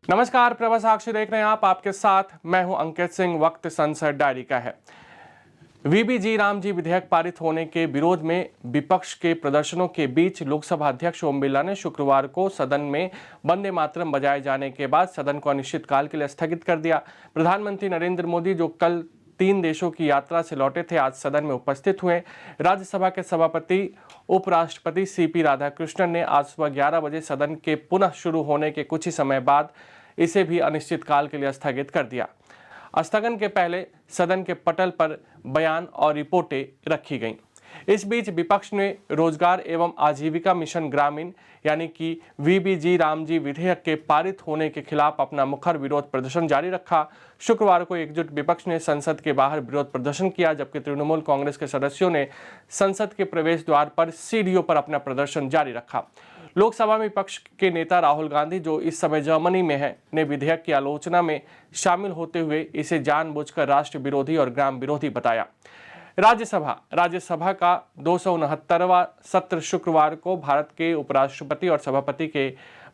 नमस्कार, प्रभा साक्षी देख रहे हैं आप। आपके साथ मैं हूं अंकित सिंह। वक्त संसद डायरी का है। वीबीजी रामजी विधेयक पारित होने के विरोध में विपक्ष के प्रदर्शनों के बीच लोकसभा अध्यक्ष ओम बिरला ने शुक्रवार को सदन में वंदे मातरम बजाए जाने के बाद सदन को अनिश्चितकाल के लिए स्थगित कर दिया। प्रधानमंत्री नरेंद्र मोदी, जो कल 3 देशों की यात्रा से लौटे थे, आज सदन में उपस्थित हुए। राज्यसभा के सभापति उपराष्ट्रपति सीपी राधाकृष्णन ने आज सुबह 11 बजे सदन के पुनः शुरू होने के कुछ ही समय बाद इसे भी अनिश्चितकाल के लिए स्थगित कर दिया। स्थगन के पहले सदन के पटल पर बयान और रिपोर्टें रखी गईं। इस बीच विपक्ष ने रोजगार एवं आजीविका मिशन ग्रामीण यानी कि वीबीजी रामजी विधेयक के पारित होने के खिलाफ अपना मुखर विरोध प्रदर्शन जारी रखा। शुक्रवार को एकजुट विपक्ष ने संसद के बाहर विरोध प्रदर्शन किया, जबकि तृणमूल कांग्रेस के सदस्यों ने संसद के प्रवेश द्वार पर सीढ़ियों पर अपना प्रदर्शन जारी रखा। लोकसभा में विपक्ष के नेता राहुल गांधी, जो इस समय जर्मनी में हैं, ने विधेयक की आलोचना में शामिल होते हुए इसे जानबूझकर राष्ट्र विरोधी और ग्राम विरोधी बताया। राज्यसभा का 269वां सत्र शुक्रवार को भारत के उपराष्ट्रपति और सभापति के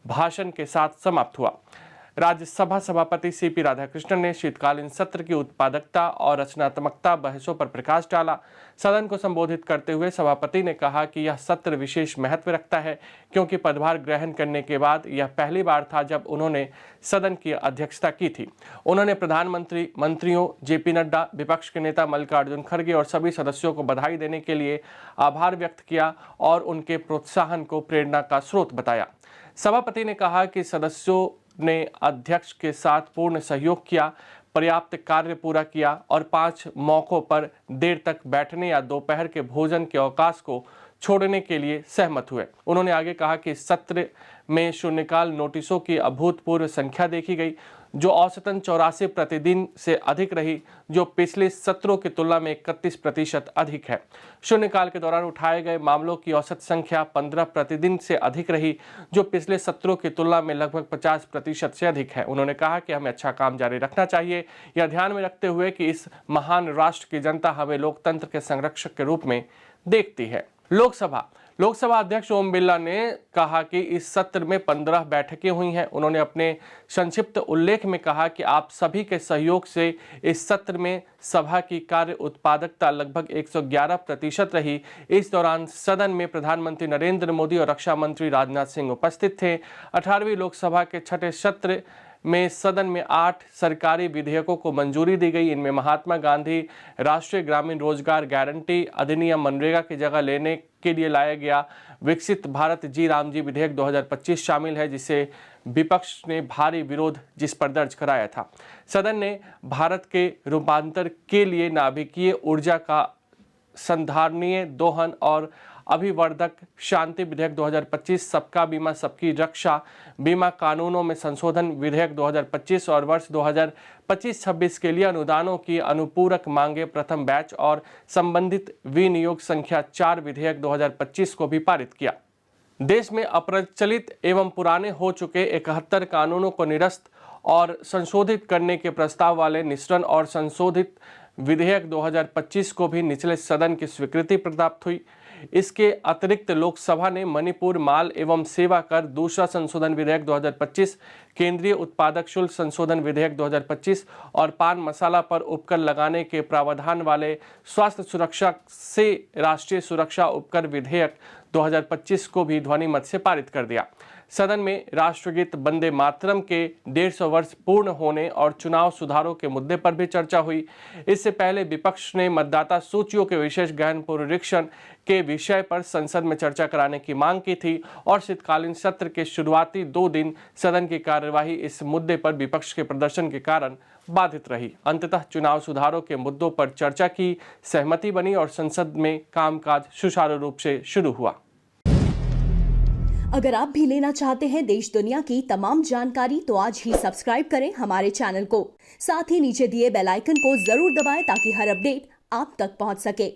भाषण के साथ समाप्त हुआ। राज्यसभा सभापति सीपी राधाकृष्णन ने शीतकालीन सत्र की उत्पादकता और रचनात्मकता बहसों पर प्रकाश डाला। सदन को संबोधित करते हुए सभापति ने कहा कि यह सत्र विशेष महत्व रखता है, क्योंकि पदभार ग्रहण करने के बाद यह पहली बार था जब उन्होंने सदन की अध्यक्षता की थी। उन्होंने प्रधानमंत्री, मंत्रियों, जेपी नड्डा, विपक्ष के नेता मल्लिकार्जुन खड़गे और सभी सदस्यों को बधाई देने के लिए आभार व्यक्त किया और उनके प्रोत्साहन को प्रेरणा का स्रोत बताया। सभापति ने कहा कि सदस्यों ने अध्यक्ष के साथ पूर्ण सहयोग किया, पर्याप्त कार्य पूरा किया और 5 मौकों पर देर तक बैठने या दोपहर के भोजन के अवकाश को छोड़ने के लिए सहमत हुए। उन्होंने आगे कहा कि सत्र में शून्यकाल नोटिसों की अभूतपूर्व संख्या देखी गई, जो औसतन 84 प्रतिदिन से अधिक रही, जो पिछले सत्रों की तुलना में 31% अधिक है। शून्यकाल के दौरान उठाए गए मामलों की औसत संख्या 15 प्रतिदिन से अधिक रही, जो पिछले सत्रों की तुलना में लगभग 50% से अधिक है। उन्होंने कहा कि हमें अच्छा काम जारी रखना चाहिए, यह ध्यान में रखते हुए कि इस महान राष्ट्र की जनता हमें लोकतंत्र के संरक्षक के रूप में देखती है। लोकसभा अध्यक्ष ओम बिरला ने कहा कि इस सत्र में 15 बैठकें हुई हैं। उन्होंने अपने संक्षिप्त उल्लेख में कहा कि आप सभी के सहयोग से इस सत्र में सभा की कार्य उत्पादकता लगभग 111% रही। इस दौरान सदन में प्रधानमंत्री नरेंद्र मोदी और रक्षा मंत्री राजनाथ सिंह उपस्थित थे। 18वीं लोकसभा के छठे सत्र में सदन में 8 सरकारी विधेयकों को मंजूरी दी गई। इनमें महात्मा गांधी राष्ट्रीय ग्रामीण रोजगार गारंटी अधिनियम मनरेगा की जगह लेने के लिए लाया गया विकसित भारत जी रामजी विधेयक 2025 शामिल है, जिसे विपक्ष ने भारी विरोध जिस पर दर्ज कराया था। सदन ने भारत के रूपांतर के लिए नाभिकीय ऊर्जा का संधारणीय दोहन और अभिवर्धक शांति विधेयक 2025, सबका बीमा सबकी रक्षा बीमा कानूनों में संशोधन विधेयक 2025 और वर्ष 2025-26 के लिए अनुदानों की अनुपूरक मांगे प्रथम बैच और संबंधित विनियोग संख्या 4 विधेयक 2025 को भी पारित किया। देश में अप्रचलित एवं पुराने हो चुके 71 कानूनों को निरस्त और संशोधित करने के प्रस्ताव वाले निश्चरण और संशोधित विधेयक 2025 को भी निचले सदन की स्वीकृति प्राप्त हुई। इसके अतिरिक्त लोकसभा ने मणिपुर माल एवं सेवा कर दूसरा संशोधन विधेयक 2025, केंद्रीय उत्पादक शुल्क संशोधन विधेयक 2025 और पान मसाला पर उपकर लगाने के प्रावधान वाले स्वास्थ्य सुरक्षा से राष्ट्रीय सुरक्षा उपकर विधेयक 2025 को भी ध्वनिमत से पारित कर दिया। सदन में राष्ट्रगीत वंदे मातरम के 150 वर्ष पूर्ण होने और चुनाव सुधारों के मुद्दे पर भी चर्चा हुई। इससे पहले विपक्ष ने मतदाता सूचियों के विशेष गहन पुनरीक्षण के विषय पर संसद में चर्चा कराने की मांग की थी और शीतकालीन सत्र के शुरुआती 2 दिन सदन की कार्यवाही इस मुद्दे पर विपक्ष के प्रदर्शन के कारण बाधित रही। अंततः चुनाव सुधारों के मुद्दों पर चर्चा की सहमति बनी और संसद में कामकाज सुचारू रूप से शुरू हुआ। अगर आप भी लेना चाहते हैं देश दुनिया की तमाम जानकारी, तो आज ही सब्सक्राइब करें हमारे चैनल को। साथ ही नीचे दिए बेल आइकन को जरूर दबाएं ताकि हर अपडेट आप तक पहुंच सके।